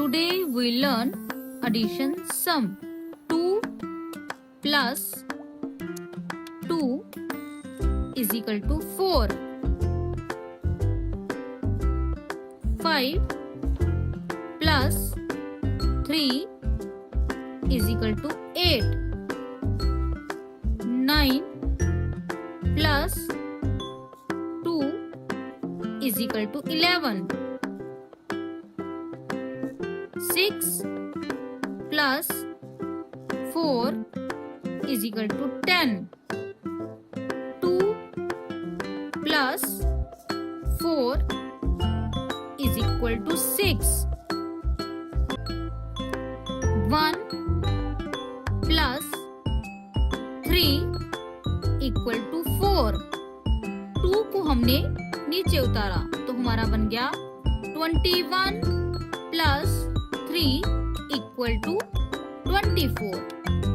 Today we learn addition sum. 2 plus 2 is equal to 4. 5 plus 3 is equal to 8. 9 plus 2 is equal to 11. 6 plus 4 is equal to 10. 2 plus 4 is equal to 6. 1 plus 3 equal to 4. 2 को हमने नीचे उतारा तो हमारा बन गया 21 plus 3 equal to 24.